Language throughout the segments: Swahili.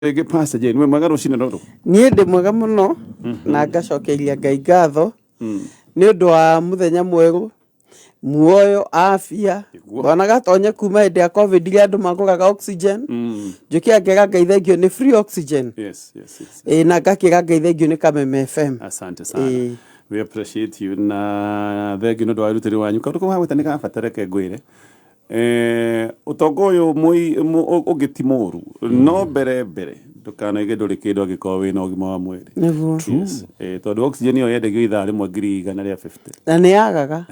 Ege pasta je, mwega rucine ndoto. Niĩ ndĩ mwega mũno na ngacokeria Ngai ngatho nĩ ũndũ wa mũthenya mwerũ muoyo afya bona gatonye kuma hĩndĩ ya covid ile andũ magũraga oxygen njũkia ngega Ngai thengio nĩ free oxygen. Yes. Na ngakĩra Ngai thengio nĩ Kameme FM. Asante sana. We appreciate you na thengio nĩ ũndũ wa rutĩri wanyu kaũndũ kau hagwĩta nĩ gabatareke ngwĩre utongo uyu ugitimoru no mbere ndukanaige nduri kindu angĩkorwo wĩna ũgima wa mwĩrĩ. Yes. Tondũ oxygen yo yendagio ithaa rĩmwe 150 na nĩ yagaga.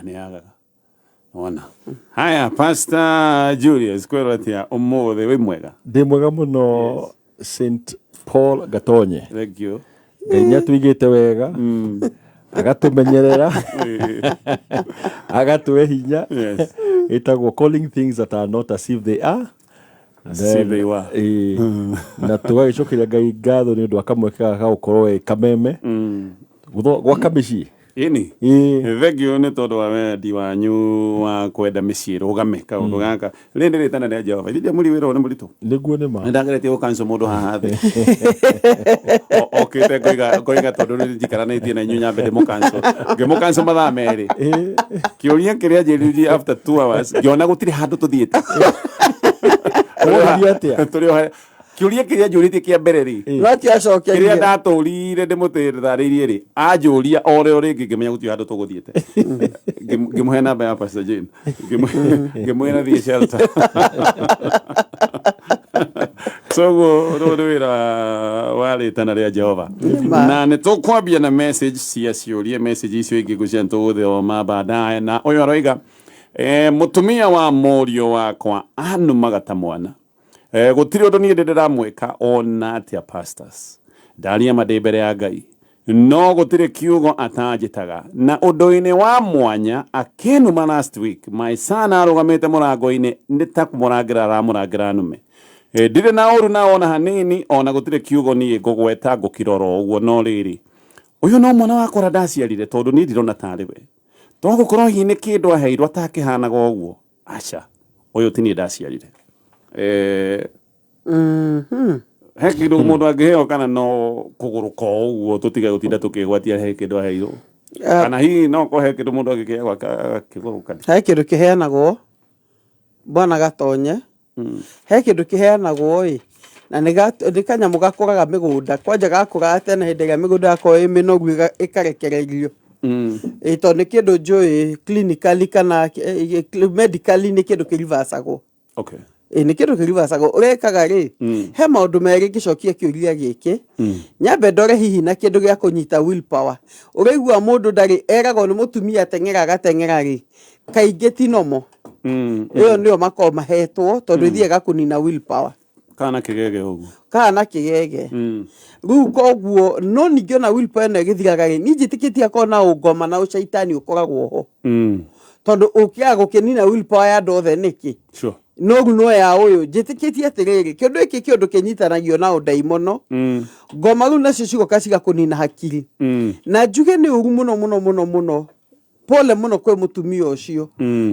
Ona haya Pastor Julius kwero atia ũmũthĩ wĩ mwega? Ndĩ mwega mũno. St Paul Gatonye. Thank you. Ngai nĩatũigĩte wega agatumenyerera agatũhe hinya. Yes. Itagwo calling things that are not as if they are. As if they were. Na tũgagĩcokeria Ngai ngatho nĩ ũndũ wa kamweka ga gũkorwo Kameme gwa kamĩciĩ. Ini thegio nĩ tondũ wa wendi wanyu wa kwenda mĩciĩ rũgame kaũndũ gaka rĩndĩ rĩtana rĩa Jehova rĩrĩa mũri wĩra nĩ mũritũ nĩguo nĩ ma ndageretie gũkanco mũndũ haha thĩ okĩte ngoiga tondũ nĩ njikaranĩtie na inyuĩ nyambe ndĩmũkanco ngĩmũkanco mathaa merĩ kĩũria kĩrĩa njĩrĩirie after 2 hours ngĩona gũtirĩ handũ tũthiĩte tũrĩ kiuria kiria njuritie kia mbere ri rati acokia kiria ndatũrire ndĩmũtĩritharirie ri anjũria ore ringi ngĩmenya gũtirĩ handũ tũgũthiĩte ngĩmũhe namba ya Pastor Jane ngĩmũhe na thiĩ shelter sogo wĩra wa rĩtana rĩa Jehova na nĩ tũkwambia na message cia ciũria message icio ingĩ gũcia tũgũthoma baadaye na ũyũ aroiga mũtumia wa mũriũ wakwa anumaga ta mwana gutiri undu nie ndiramweka ona atia pastors ndaria made mbere ya Ngai no gutiri kiugo atanjitaga na undu-ini wa mwanya akenuma last week my son arugamite murango-ini nditakumũrangira ramũrangira nume ndire na oru na ona hanini ona gutiri kiugo nie ngũgweta ngũkiroro ũguo no rĩrĩ uyu no mwana wakwa ndaciarire tondu ni ndirona tariwe to gũkorwo hi nĩ kindu aheirwo atakĩhanaga ũguo aca uyu ti ni ndaciarire he kindu mundu angiheo kana no kuguruka uguo tutiga gutinda tukigwatia he kindu aheirwo kana hihi no ko he kindu mundu angikegwa kiguruka he kindu kiheanagwo Bwana Gatonye he kindu kiheanagwo na nĩ kanyamu gakũraga mĩgũnda kwanja gakũra tene hĩndĩ ĩrĩa mĩgũnda yakorwo ĩ mĩnogu ĩkarekererio ĩto nĩ kĩndũ njũĩ clinically kana medically nĩ kĩndũ kĩrivacagwo. Okay. Nĩ kĩndũ kĩrivacagwo ũrekaga rĩ he maũndũ merĩ ngĩcokia kĩũria gĩkĩ nyambe ndore hihi na kĩndũ gĩa kũnyita willpower ũraigua mũndũ ndarĩ eragwo nĩ mũtumia ateng'era rĩ kaingĩ ti nomo ĩyo nĩyo makorwo mahetwo tondũ ithiaga kũnina willpower kana kĩgege ũguo kana kĩgege rĩu koguo no ningĩ ona willpower ĩno ĩgĩthiraga rĩ nĩnjĩtĩkĩtie akorwo na ũngoma na ũcaitani ũkoragwo ho tondũ ũkĩaga gũkĩnina willpower ya andũ othe nĩkĩ nogu no ya ũyũ njĩtĩkĩtie atĩrĩrĩ kĩndũ gĩkĩ kĩndũ kĩnyitanagio na ũndaimono ngoma rĩu nacio cigoka cigakũnina hakiri na njuge nĩ ũru mũno pole mũno kwĩ mũtumia ũcio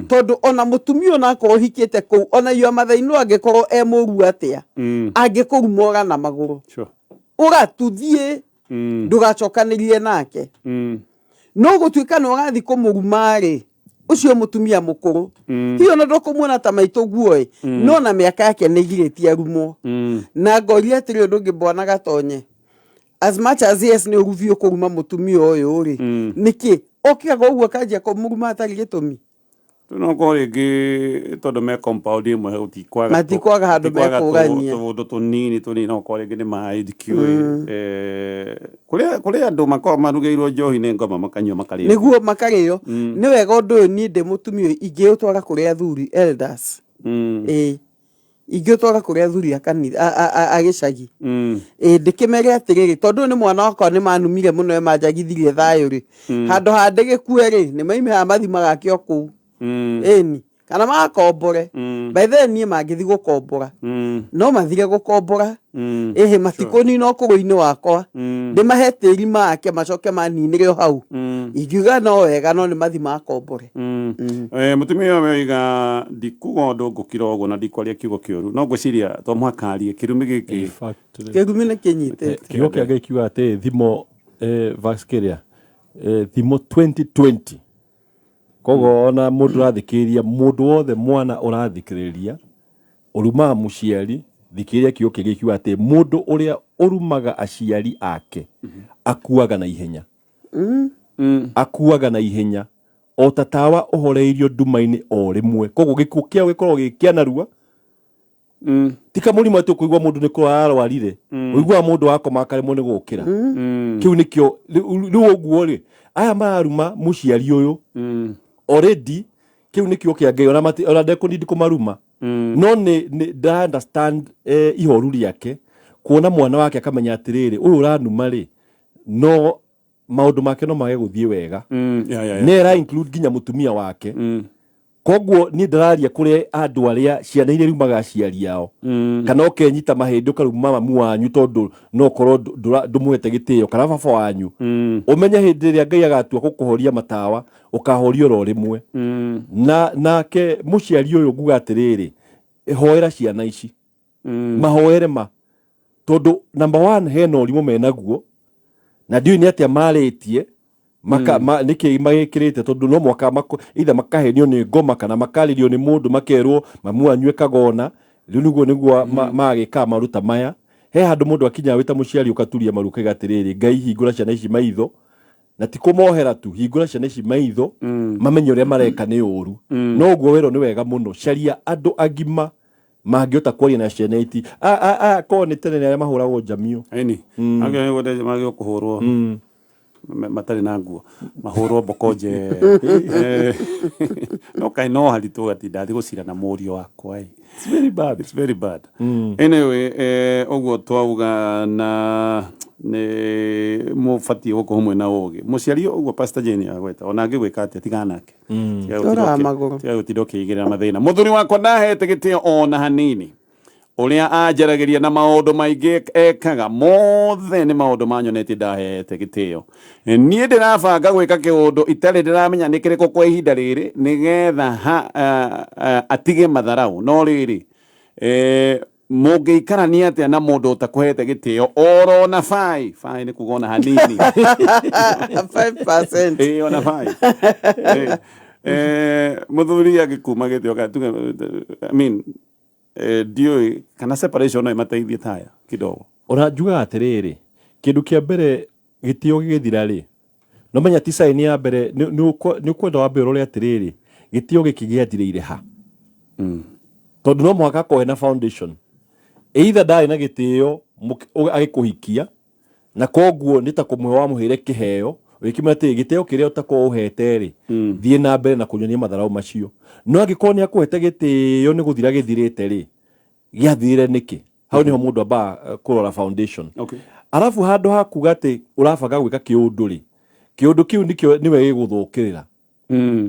tondũ ona mũtumia ona akorwo hikĩte kũu ona yua mathainũ angĩkorwo mũru atĩa angĩkũrumora na magũrũ ũgatuthiĩ ndũgacokanĩrie nake no gũtuĩka nĩ ũrathi kũmũruma-rĩ ucio mutumia mukuru hiyo na ndokumuona ta maitũ guo no na miaka yake nĩgirĩtie arumwo na ngoria atĩrĩ ũndũ ũngĩ Bwana Gatonye as much as yes nĩ ũruvio kũruma mutumia ũyũ rĩ nĩkĩ ũkĩaga ũguo kanjia kũmũruma atarĩ gĩtũmi no ko rĩngĩ tondũ me compound imwe ũtikwaga matikwaga handũ mekũgania tondũ tũnini no ko rĩngĩ nĩ maĩdikĩũĩ kũrĩa andũ makorwo marugĩirwo njohi nĩ ngoma makanyua makarĩo nĩguo makarĩo nĩ wega ũndũ ũyũ niĩ ndĩ mũtumia ingĩũtwara kũrĩ athuri elders ingĩũtwara kũrĩ athuri agĩcagi ndĩkĩmere atĩrĩrĩ tondũ nĩ mwana wakwa nĩ manumire mũno manjagithirie thayũ rĩ handũ ha ndĩgĩkue rĩ nĩ maimĩra mathi magakĩo kũu ĩni kana makombore by then nie mangithi gukombora no mathire gukombora ehe matikoni no kugo-ini wakwa ndimahe tĩri make macoke maninire o hau ingiuga no wega no nĩ mathi makombore mutumia wega ndikuga ũndũ ngũkira ũguo na ndikwaria kiugo kĩũru no ngwĩciria to mũhakarie kĩrumi gĩkĩ kĩrumi nĩ kĩnyitĩte kiugo kĩa Ngai kiuga atĩ thimo verse kĩrĩa thimo 2020 kogo ona mũndũ ũrathikĩrĩria mũndũ wothe mwana ũrathikĩrĩria ũrumaga mũciari thikĩrĩria kiugo kĩa Ngai kiuga atĩ mũndũ ũrĩa ũrumaga aciari ake akuaga na ihenya akuaga na ihenya o ta tawa ũhoreirio nduma-inĩ o rĩmwe kogo gĩkuũ kĩao gĩkorwo gĩkĩanarua tika mũrimũ atĩ kũigua mũndũ nĩ kũrwara arwarire ũiguaga mũndũ wakoma akaremwo nĩ gũkĩra kĩu nĩkĩo rĩu ũguo rĩ aya mararuma mũciari ũyũ already kiu nikio kia Ngai ona ndekũnindi kũmaruma no nĩ understand ihoru rĩake kuona mwana wake akamenya atĩrĩrĩ ũyũ ũranuma rĩ no maũndũ make no mage gũthiĩ wega nera include nginya mũtumia wake koguo ni ndararia kũrĩ andũ arĩa ciana iria rumaga aciari ao kana ũkenyita mahĩndĩ ũkaruma mamu wanyu tondũ no korwo ndũmũhete gĩtĩo kana baba wanyu ũmenye hĩndĩ ĩrĩa Ngai agatua gũkũhoria matawa ũkahorio ro rĩmwe nake mũciari ũyũ nguga atĩrĩrĩ hoera ciana ici mahoere tondũ number 1 hena ũrimũ menaguo na ndiũ nĩ atĩa marĩtie niki magikirite tondu no mwaka either makahenio ni ngoma kana makaririo ni mundu makerwo mamu anyue kagona riu niguo magika maruta maya he handu mundu akinya wita muciari ukaturia maruka gatiriri Ngai hingura ciana ici maitho na ti kũmohera tu hingura ciana ici maitho mamenye uria mareka ni uru no guo wero ni wega muno caria andu agima mangiota kwaria na ciana iti ko ni tene ni mahuragwo jamio aini magio kuhurwo matari na nguo mahurwo bokoje no kai no halitu gatinda thi gucira na murio wakwa it's very bad anyway oguo twauga na ne mufati goko humwe na oge muciari oguo pastor Jane agweta ona ngigwika ati tigana nake tiga gutidoke igera mathina muthuri wakwa ndahete gitio ona hanini uria anjaragiria na maundu maingi ekaga mothe ni maundu manyonete ndahete gitio nie ndirabanga gwika kiundu itari ndiramenya ni kiriko kwa ihinda riri nigetha atige matharau no riri mũngĩikarania atĩa na mũndũ ũtakuhete gĩtĩo oro na 5 ni kugona hanini 5% ona 5 muthuri agikuma gĩtĩo gatuga I mean ndioi kana separation no imateithie taya kidogo ora njuga atiriri kindu kia mbere gĩtĩo gĩgĩthira ri no menya ti sign ya mbere ni kwenda wa mbere uri atiriri gĩtĩo gĩkĩ gĩathirĩire ha tondu no mwaka kohe na foundation either ndari na gĩtĩo agĩkũhikia na koguo nĩ ta kũmwe wa mũhĩre kĩheo wikimenya atĩ gĩtĩo kĩrĩa ũtakwo ũhete rĩ thiĩ na mbere na kũnyonia matharau macio no angĩkorwo nĩ akũhete gĩtĩo nĩ gũthira gĩthirĩte rĩ gĩathirĩre nĩkĩ hau nĩho mũndũ amba kũrora foundation arabu handũ ha kuga atĩ ũrabanga gwĩka kĩũndũ rĩ kĩũndũ kĩu nĩwe gĩgũthũkĩrĩra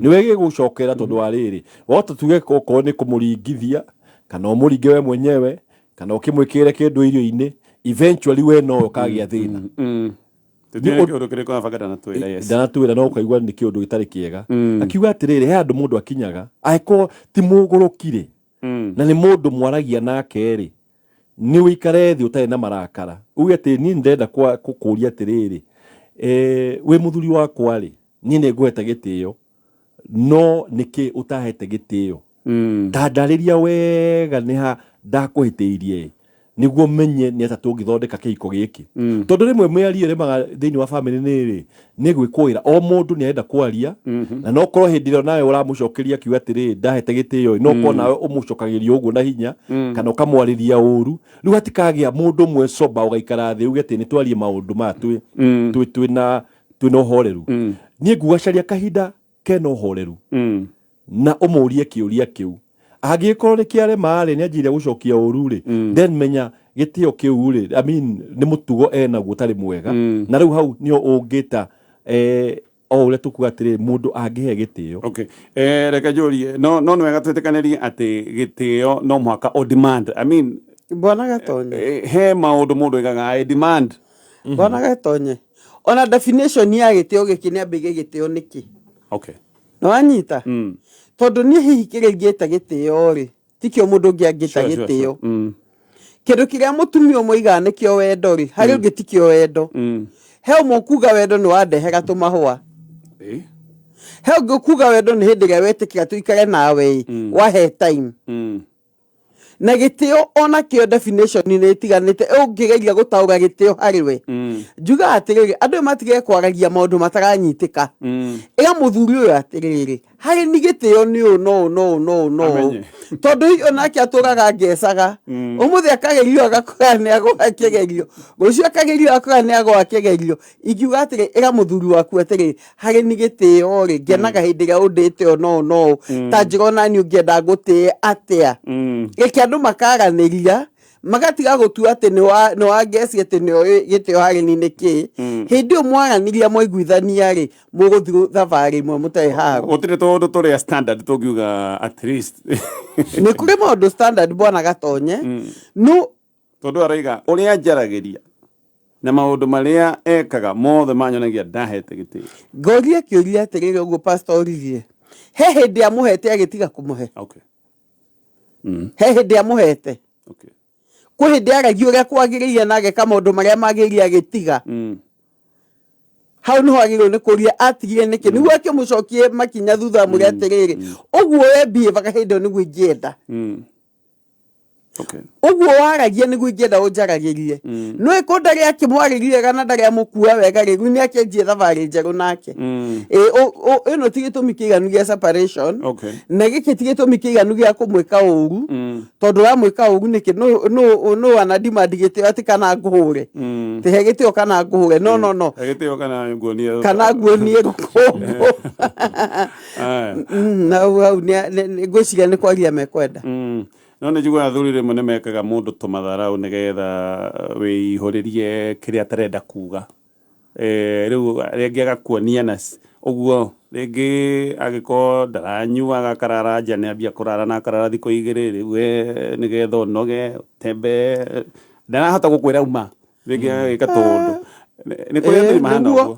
nĩwe gĩgũcokera tondũ wa rĩrĩ wota tuge okorwo nĩ kũmũringithia kana ũmũringe we mwenyewe kana ũkĩmwĩkĩre kĩndũ irio-inĩ eventually we no ũkagĩa thĩna kĩũndũ kĩrĩ kwabagana na twĩra yes ndanatwĩra no ũkaigua nĩ kĩũndũ gĩtarĩ kĩega akiuga atĩrĩrĩ he andũ mũndũ akinyaga angĩkorwo ti mũgũrũkire na nĩ mũndũ mwaragia nake rĩ nĩ ũikare thĩ ũtarĩ na marakara uge atĩ niĩ ndenda gũkũria atĩrĩrĩ wĩ mũthuri wakwa rĩ niĩ nĩ ngũhete gĩtĩo no nĩkĩ ũtahete gĩtĩo ta ndarĩria wega nĩ ha ndakũhĩtĩirie niguo menye nĩ ata tũngĩthondeka kĩhiko gĩkĩ tondũ rĩmwe mĩario rĩmaga thĩinĩ wa family nĩ gwĩkũĩra o mũndũ nĩ arenda kwaria na no korwo hĩndĩ ĩrĩa nawe ũramũcokeria kiuga atĩrĩ ndahete gĩtĩo no korwo nawe ũmũcokagĩria ũguo na hinya kana ũkamwarĩria ũru rĩu hatikagĩa mũndũ ũmwe soba ũgaikara thĩ uge atĩ nĩ twarie maũndũ maya twĩna ũhoreru niĩ nguga caria kahinda kena ũhoreru na ũmũrie kĩũria kĩu angĩkorwo nĩ kĩarema rĩ nĩ anjĩrĩria gũcokia ũru rĩ then menya gĩtĩo kĩu rĩ I mean nĩ mũtugo enaguo ũtarĩ mwega na rĩu hau nĩo ũngĩta o uria tukuga atiriri mundu angihe gitio. Okay. Reka njũrie no wega twĩtĩkanĩrie atĩ gĩtĩo no mũhaka o demand. I mean Bwana Gatonye. He maũndũ mũndũ aigaga I demand. Bwana Gatonye. Ona definition ya gĩtĩo gĩkĩ nĩ ambĩge gĩtĩo nĩkĩ. Okay. No anyita. Tondũ niĩ hihi kĩrĩa ingĩta gĩtĩo rĩ, tikĩo mũndũ ũngĩ angĩta gĩtĩo. Kĩndũ kĩrĩa mũtumia ũmwe aigaga nĩkĩo wendo rĩ, harĩ ũngĩ tikĩo wendo. He ũmwe kuga wendo nĩ wandehera tũmahũa. He ũngĩ kuga wendo nĩ hĩndĩ ĩrĩa wetĩkĩra tũikare nawe wahe time. Na gĩtĩo ona kĩo definition nĩ ĩtiganĩte ũngĩgeria gũtaũra gĩtĩo harĩ we. Njuga atĩrĩrĩ andũ matigere kwaragia maũndũ mataranyitĩka. Ĩga mũthuri ũyũ atĩrĩrĩ harĩ ni gĩtĩo nĩ no. Tondũ hiyo nake atũraga ngecaga. Ũmũthĩ akagerio agakora nĩ agwa kĩgerio. Rũciũ akagerio agakora nĩ agwa kĩgerio. Ingiuga atĩrĩrĩ ĩga mũthuri waku atĩrĩrĩ harĩ ni gĩtĩo rĩ ngenaga hĩndĩ ĩrĩa ũndĩte no. Ta njĩrona niĩ ũngĩenda ngũtĩe atĩa. Andũ makaranĩria magatiga gũtua atĩ nĩ wangeci atĩ nĩ gĩtĩo harĩ ni nĩkĩ hĩndĩ ĩyo mwaranĩria mwaiguithania rĩ mũgũthiĩ thabarĩ imwe mũtarĩ haro. Gũtirĩ tũndũ tũrĩa standard tũngiuga at least nĩ kũrĩ maũndũ standard Bwana Gatonye no tondũ arauga ũrĩa njaragĩria na maũndũ marĩa ekaga mothe manyonagia ndahete gĩtĩo. Ngoria kĩũria atĩrĩrĩ ũguo Pastor Olivier he hĩndĩ amũhete agĩtiga kũmũhe. Okay. He hĩndĩ amũhete. Okay. Kwĩ hĩndĩ aragio ũrĩa kwagĩrĩire na ageka maũndũ marĩa magĩrĩire agĩtiga. Hau nĩ hagĩrĩirwo nĩ kũria atigire nĩkĩ nĩguo akĩmũcokie makinya thutha mũrĩa atĩrĩrĩ ũguo we behave hĩndĩ ĩyo nĩguo ingĩenda. Okay. Ũguo waragia nĩguo ingĩenda ũnjaragĩrie. No ĩkũndarĩ akĩmwarĩrie kana ndarĩ amũkua wega rĩ nĩ akĩenjie thabarĩ njerũ nake. Ĩno ti gĩtũmi kĩiganu gĩa separation. Na gĩkĩ ti gĩtũmi kĩiganu gĩa kũmwĩka ũru. Tondũ wamwĩka ũru nĩkĩ no ana demand gĩtĩo atĩ kana ngũhũre. Tĩhe gĩtĩo kana ngũhũre no. Gĩtĩo kana nguonie. Kana nguonie rũkũngũ. Na hau ngwĩciria nĩ kwaria mekwenda. No nĩ njiguaga athuri rĩmwe nĩ mekaga mũndũ tũmatharau nĩgetha wĩihũrĩrie kĩrĩa atarenda kuga. Rĩu rĩngĩ agakuonia na ũguo rĩngĩ agĩkorwo ndaranyua agakarara nja nĩambia kũrara na akarara thikũ igĩrĩ rĩu nĩgetha ũnoge tembe ndarahota gũkwĩra uma rĩngĩ agĩka tũũndũ. Nĩ kũrĩ andũ mahana ũguo.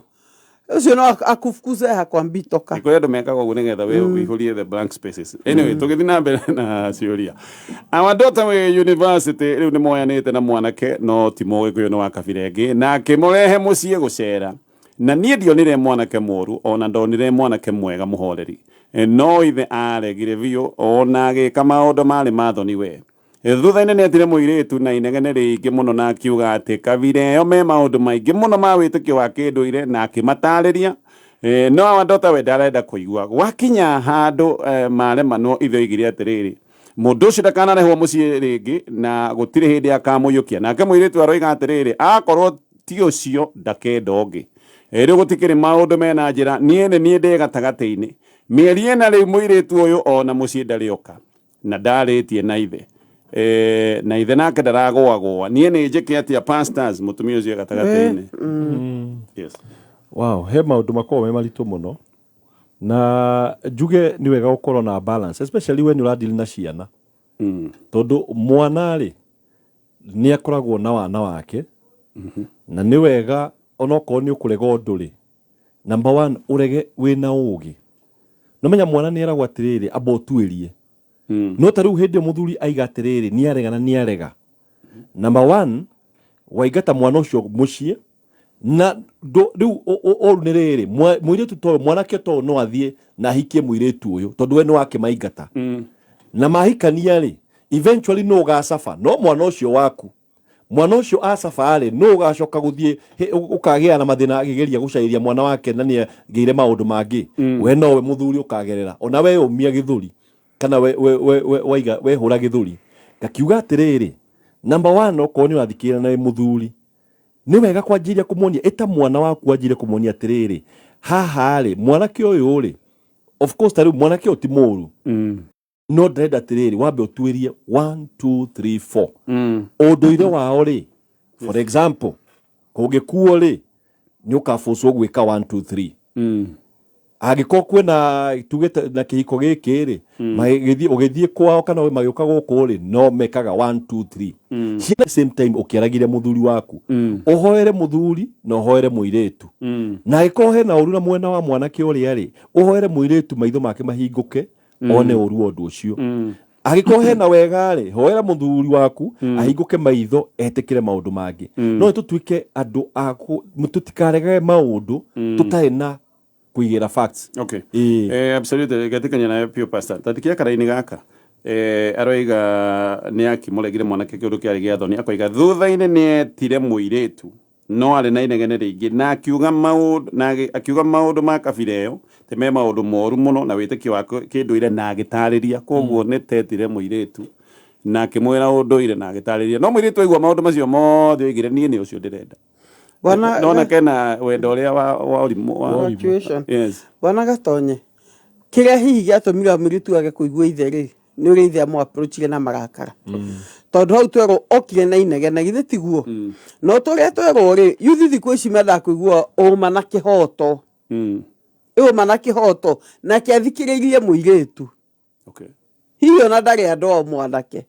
Ucio no akufukuze hakwambitoka. Nĩ kũrĩ andũ mekaga ũguo nĩgetha wĩihũrie the blank spaces. Anyway, tũgĩthiĩ na mbere na ciũria. Our daughter wĩ university rĩu nĩ moyanĩte na mwanake no ti mũgĩkũyũ nĩ wa kabira ĩngĩ na akĩmũrehe mũciĩ gũcera. Na niĩ ndionire mwanake mũru ona ndonire mwanake mwega mũhoreri. No ithe aregire biũ ona agĩka maũndũ marĩ mathoni we. Thutha-inĩ nĩ atire mũirĩtu na inegene rĩingĩ mũno na akiuga atĩ kabira ĩyo me maũndũ maingĩ mũno ma wĩtĩkio wa kĩndũire na akĩmatarĩria. No our daughter we ndarenda kũigua gwakinya handũ maremanwo ithe oigire atĩrĩrĩ mũndũ ũcio ndakanarehwo mũciĩ rĩngĩ na gũtirĩ hĩndĩ akamũiyũkia. Nake mũirĩtu aroiga atĩrĩrĩ akorwo ti ũcio ndakenda ũngĩ. Rĩu gũtikĩrĩ maũndũ mena njĩra niĩ ndĩ gatagatĩ-inĩ. Mĩeri ĩna rĩu mũirĩtu ũyũ ona mũciĩ ndarĩoka na ndarĩtie na ithe. Na ithe nake ndaragũagũa niĩ nĩ njĩke atĩa pastors mũtumia ũcio gatagatĩ-inĩ. Yes. Wow, he maũndũ makoragwo me maritũ mũno na njuge nĩ wega gũkorwo na balance especially when ũradili na ciana. Tondũ mwana rĩ nĩ akoragwo na wana wake na nĩ wega onokorwo nĩ ũkũrega ũndũ rĩ number one ũrege wĩna ũũgĩ. Nĩmenya mwana nĩ eragwo atĩrĩrĩ amba ũtuĩrie. No ta rĩu hĩndĩ mũthuri aiga atĩrĩrĩ nĩ arega na nĩ arega. Number one waingata mwana ũcio mũciĩ na rĩu ũru nĩ rĩrĩ mũirĩtu toyo mwanake toyo no athiĩ na ahikie mũirĩtu ũyũ tondũ we nĩ wake maingata. Na mahikania rĩ eventually no ũgacafa no mwana ũcio waku. Mwana ũcio acafa rĩ no ũgacoka gũthiĩ ũkagĩa na mathĩna agĩgeria gũcaĩria mwana wake na nĩ agĩire maũndũ mangĩ. We nowe mũthuri ũkagerera ona we ũmia gĩthũri kana we hũra gĩthũri. Ngakiuga atĩrĩrĩ number one okorwo nĩ ũrathikĩrĩra na mũthuri nĩ wega kwanjĩria kũmuonia eta mwana waku anjĩre kũmuonia atĩrĩrĩ haha rĩ mwanake ũyũ rĩ of course ta rĩu mwanake ũyũ ti mũru. No ndarenda atĩrĩrĩ wambe ũtuĩrie 1 2 3 4 ũndũire wao rĩ for example kũngĩkuo rĩ nĩ ũkabũcwo gwĩka 1 2 3 agiko kwena tugete na kihiko gikiri ugithie kwao kana magioka guku ri no mekaga 1 2 3 same time ukiaragire muthuri waku uhoere muthuri na uhoere muiretu na ikohe na urura mwena wa mwanake uri ari uhoere muiretu maitho make mahinguke one uru ondu ucio agikohe na wega ri hoera muthuri waku ahinguke maitho etekire maundu mangi no tutuike andu aku tutikaregage maundu tutari na kuigira facts. Okay. Absolutely. Gatikanya na pure pastor. Tatikia karaini gaka. Aroiga niaki mulegire mwanake kiundu kiari gia thoni akoiga thutha-ine nietire muiretu no ari na inegene ringi na akiuga maundu ma kabira iyo te me maundu moru muno na witiki wako kinduire na agitariria koguo ni tetire muiretu na akimwira unduire na agitariria no muiretu aigua maundu macio mothe oigire nie ni ucio ndirenda Bwana kena wendo uria wa urimu wa situation. Yes. Bwana Gatonye. Kiria hihi giatumira miritu age kuigua itheri ni uri ithe mo approach na marakara. Tondu hau twero okire na inege na githe tiguo. No tore twero ri yuthi thiku ici menda kuigua uma na kihoto. Uma na kihoto na kiathikiririe muiretu. Okay. Hiyo na ndari ando mwanake.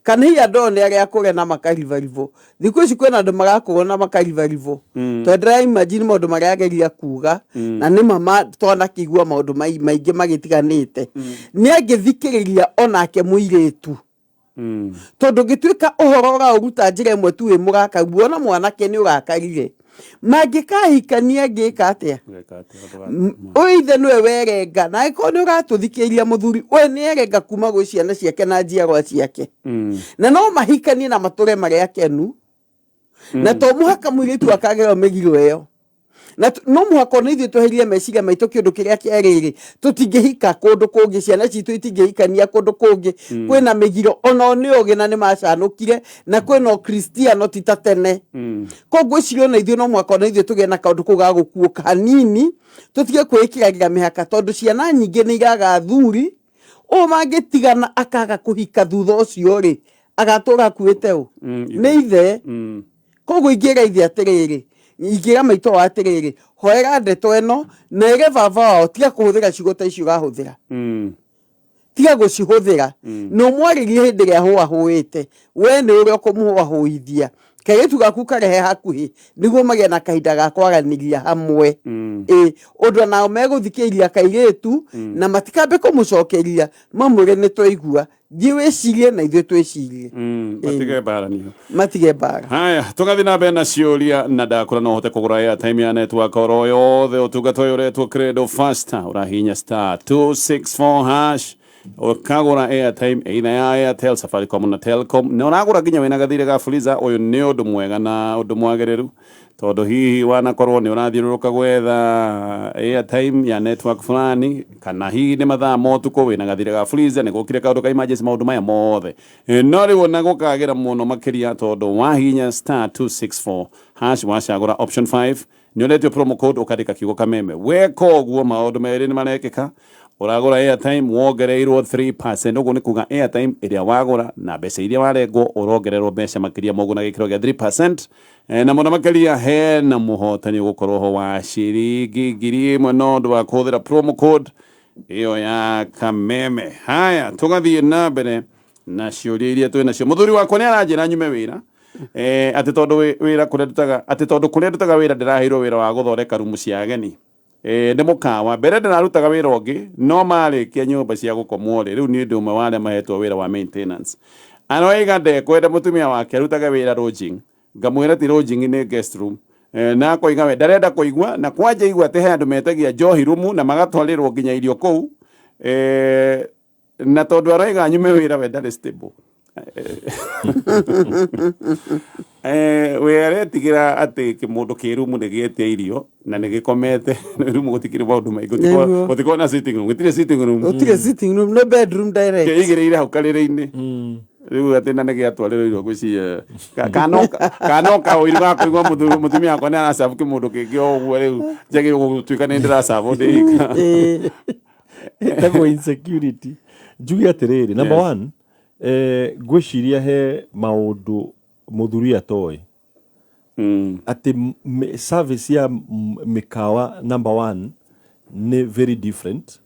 Kana hiya ndone ari akore na makarivarivo thiku ici kwena andu magakoro na makarivarivo twendera imagine maundu maria ageria kuga na ni mama twana kigua maundu maingi magitiganite ni angithikiriria onake muiretu tondu gituika uhoro ga uruta njira imwe tu wi mugaka guona mwanake ni urakarire mangikahikania ngika atia oithe niwe werenga na iko ni uratuthikiria muthuri we ni erenga kuma gwi ciana ciake na njiarwa ciake na no mahikanie na mature maria kenu na to muhaka muiritu akagera megiro eyo na no muhaka ni ithu tweherie meciria maito kindu kiria kieriri tutingihika kundu kungi ciana citu itingihikania kundu kungi kwina megiro ono ni ogi na ni macanukire na kwina kristiano titatene koguo cirio na ithu no muhaka ni ithu tuge na kaundu kuga gukuuka hanini tutige kwikiragira mihaka tondu ciana nyingi ni igaga thuri o mangitigana akaga kuhika thutha ucio ri agatura kuite u ni ithe koguo ingira ithe atiriri igira maito wa atiriri hoera ndeto eno na ege baba wao tiga kuhuthira ciugo ta icio gahuthira tiga gucihuthira no mwaririe hindi ria hua huite we ni uria kumuhua huithia kaitu gaku karehe hakuhi niguo magia na kahinda ga kwaraniria hamwe undu nao meguthikiria kairetu na matikambe kumucokeria mamure ni twaigua thie wecirie na ithuĩ twĩcirie matige mbara haya tugathi na mbere na ciũria na ndakũra no ũhote kũgũra airtime ya network oro yothe ũtungata ũyũ ũretwo Credo Faster ũrahihinya star 264 hash ukagura airtime ina ya Airtel Safaricom na Telcom na uragura nginya wina gathire ga Fuliza uyu ni undu mwega na undu mwagiriru tondu hihi wanakorwo ni urathiuruka gwetha airtime ya network fulani kana hihi ni mathaa motuko wina gathire ga Fuliza ni gukire kaundu ka emergency maundu maya mothe no ri wona gukagira muno makiria tondu wahinya star 264 hash wacagura option 5 ni uretio promo code ukandika kiugo kameme weka uguo maundu meri ni marekeka uragura airtime wongereirwo 3% uguo ni kuga airtime iria wagura na mbeca iria warengwo urongererwo mbeca makiria mogu na gikiro gia 3% na muno makiria he na muhotani gukorwo ho wa ciringi 1000 no ndu wa kuhuthira promo code iyo ya kameme haya tugathie na mbere na ciuria iria twina cio muthuri wakwa ni aranjira nyume wira ati tondu wira kurendutaga wira ndiraheirwo wira wa guthondeka rumu cia ageni ni mukawa mbere ndarutaga wira ungi no marikia nyumba cia gukomwo riu ni ndu umwe wale mahetwo wira wa maintenance anoiga ndekwenda mutumia wake arutaga wira lodging ngamwira ti lodging ni guest room na koiga we ndarenda kuigua na kwanja igua te he andu metagia njohi rumu na magatwarirwo nginya irio kuu na tondu aroiga nyume wira we ndari stable we aretigira ati kimundu kirumu ni gietia irio na ni gikomete rumu gutikire maundu maingi gutiko na sitting room gutire sitting room no bedroom direct igire hau karire-ini riu ati na ni giatwarirwo irio gwiciria kanoka uiru ga kuigwa mutumia wakwa ni aracabu kimundu kingi oguo riu njagi gutuika ni ndiracabu ndika etago insecurity njugi atiriri number 1 gwiciria he maundu muthuri atoi ati service ya mikawa number 1 ni very different.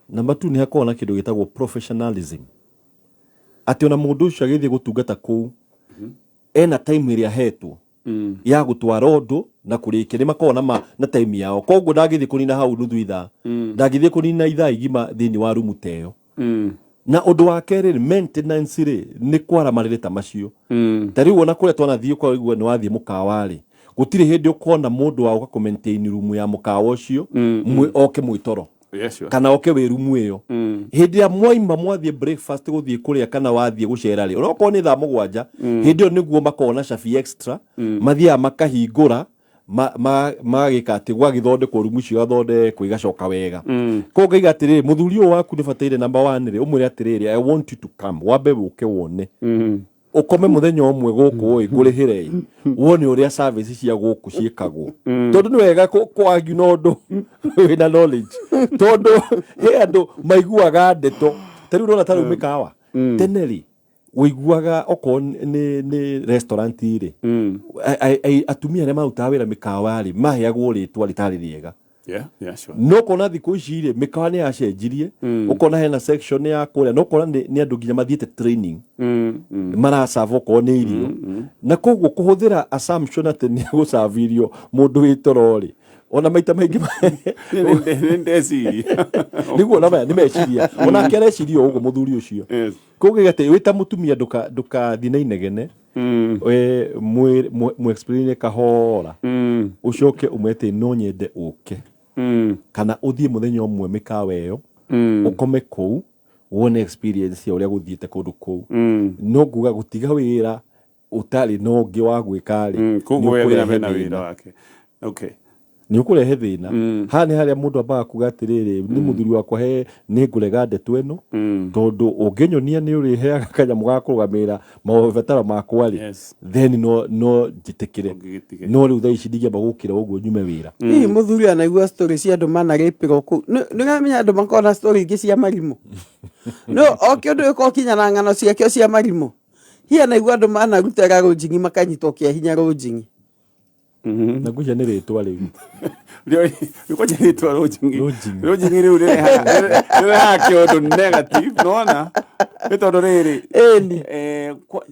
Number 2 ni hakorwo na kindu gitagwo professionalism, ati ona mundu ucio agithie gutungata kuu ena time iria hetwo ya gutwara undu na kurikia ni makona na time yao, koguo ndagithie kunina hau nuthu ithaa, ndagithie kunina ithaa igima thini wa rumu teyo. Na undu wa keri maintenance ri ni kwaramarire ta macio. Tari wona kuria twanathie kwa igwa ni wathie mukawa ri gutire hindi ukona mundu wa uka maintain room ya mukawa ucio mwe oke mwitoro. Yes, sure. Kana oke we room iyo hindi ya mwaima mwathie breakfast guthie kuria kana wathie gucera ri uroko ni thaa 7 hindi yo niguo makona shafi extra mathia makahingura magika ati gwagithondekwo rumu cio athondekwo igacoka wega. Koguo iga atiriri muthuri uyu waku ni bataire number 1 ri umwire atiriri I want you to come wambe uke wone ukome muthenya umwe guku ngurihire wone uria service cia guku ciikagwo tondu ni wega kwagi no ndu wina knowledge tondu he andu maiguaga ndeto tari urona tari mikawa teneri wiguaga oko ni restaurant iri atumia ne maruta wira mikawa ri maheagwo ritwa ritari riega. Yeah, sure. No kona thiku ici ri mikawa ni yacenjirie ukona hena section ya kuria no kona ni andu nginya mathiete training mara serve ko ni irio na koguo kuhuthira assumption ati ni gusavirio mundu witorori ona maita maingi ndeci niguo na baya ni meciria ona kerecirio ugo muthuri ucio koguo gate wita mutumia duka thina inegene we mu explain kahora ucoke umwete no nyende uke kana uthie muthenya umwe mikawa iyo ukome kou wone experience ya uria guthiete kundu kou no nguga gutiga wira utari no ngi wa gwikari koguo we na wira wake. Okay, ni ukurehe thina hani haria mundu ambaga kuga atiriri ni muthuri wakwa he ni ngurega ndeto eno tondu ungenyonia ni uriheaga kanyamu ga kurugamira mabataro makwa ri then no jitikire no riu thaici ndigamba gukira uguo nyume wira. Muthuri anaigua story cia andu manaripirwo ku ni ngamenya andu makona story ingi cia marimo no okay ndu iko kinya na ngano ciake cia marimo hiya anaigua andu manarutaga rujingi makanyitwo kia hinya rujingi na kuja ni ritwa riu yuko ritwa rujingi riu ri ha kiondo negative nona itondo riri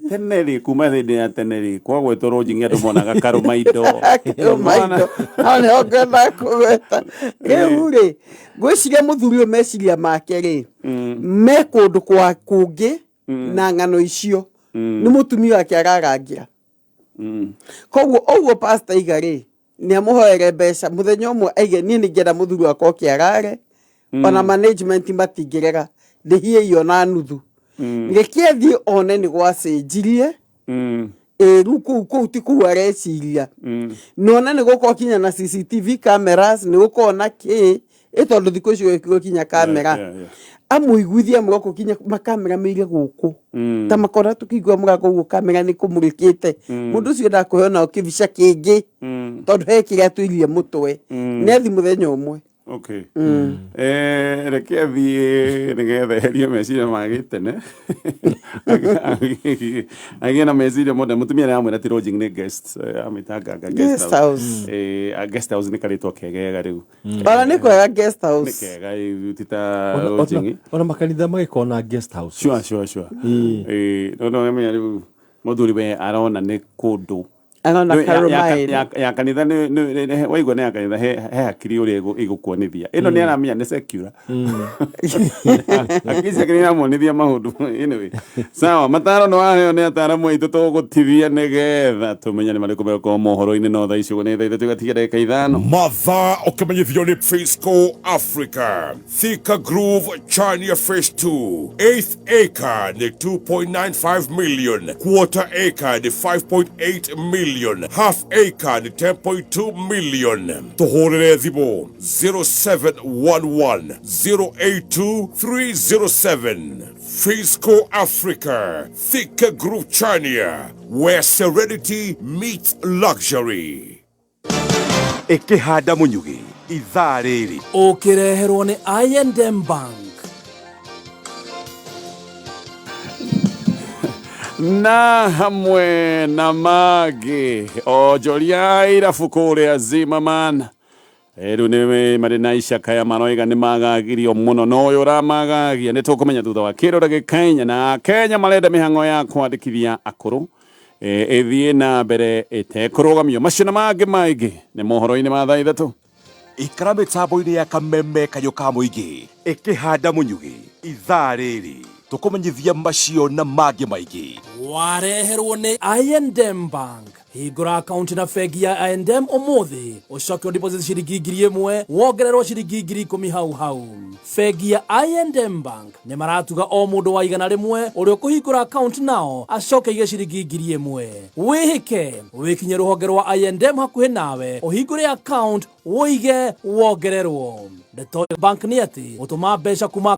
teneri kuma thindi ya teneri kwa gwetwo rujingi andu monaga karumaido ane ogenda kuweta riu ri gwiciria muthuri uyu meciria make ri me kundu kwa kungi na ngano icio ni mutumia wake ararangira koguo oguo pastor igari ni amuhoere mbeca muthenya umwe aige ni ngenda muthuri wakwa kiarare ona management matingirega ndihie iyo na nuthu ngekiathie one ni gwacenjirie ruku tiku areciria nona ni guko kinya na CCTV cameras ni gukona ki itondu thiku cio gikwo kinya kamera amuiguithia mugoko kinya makamera meire guku ta makora tukigwa mugago guku kamera ni kumurikite mundu cio ndakuhona ukivisha kingi tondu he kiria tuirie mutwe nethi muthenya umwe. Okay. Reke thie nigetha herie meciria magitene agena meciria moda mutumia na amwe na tirojing ni guest amitanga guest house a guest house ni karitwa kegega riu bara ni kwa guest house ni kega tita rojing ona makanitha magikona guest house sure no ngamenya riu muthuri we arona ni kundu ana karumai ya kanitha ni waigwa ni ya kanitha he hakiri uri igukuonithia ino ni aramenya ni secure akisi akiri na monithia maundu anyway sawa mataro no aheo ni ataramu itu tugutithia nigetha tumenya ni mariku meko mohoro-ini no tha icio ni tha tugatiga ndeka ithano matha ukimenyithio ni Fisco Africa Thika Groove Chania Phase 2 8th acre ni 2.95 million quarter acre ni 5.8 million half acre ni 10.2 million tuhorere thibo 0711 082 307 Fisco Africa Thika Groove Chania where serenity meets luxury. Ikihanda munyugi ithaa riri ukireherwo ni I&M Bank. na hamwe na mage ojoria irabuku ria Zimmerman riu ni mari na icaka ya maroiga ni magagirio muno no uyu uramagagia ni tukumenya thutha wa kirore gikenya na Kenya marenda mihango ya kwandikithia akuru ithie na mbere itekurũgamio macio na mangĩ maingĩ nĩ mohoro-inĩ ma thaa ithatũ. Ikara mĩtambo-inĩ ya kameme kayũ ka mũingĩ ĩkĩhanda mũnyugĩ ithaa rĩrĩ tũkũmenyithia macio na mangĩ maingĩ. Wareherwo nĩ I&M Bank. Hingũra akaunti na bengi ya I&M ũmũthĩ ũcoke deposit ciringi 1,000 wongererwo ciringi 10,000 hau hau. Bengi ya I&M Bank nĩ maratuga o mũndũ wa igana rĩmwe ũrĩa ũkũhingũra akaunti nao acoke ige ciringi 1,000. Wĩhĩke wĩkinye rũhonge rwa I&M hakuhĩ nawe ũhingũre akaunti woige wongererwo. Ndeto ya bank nĩ atĩ gũtũma mbeca kuma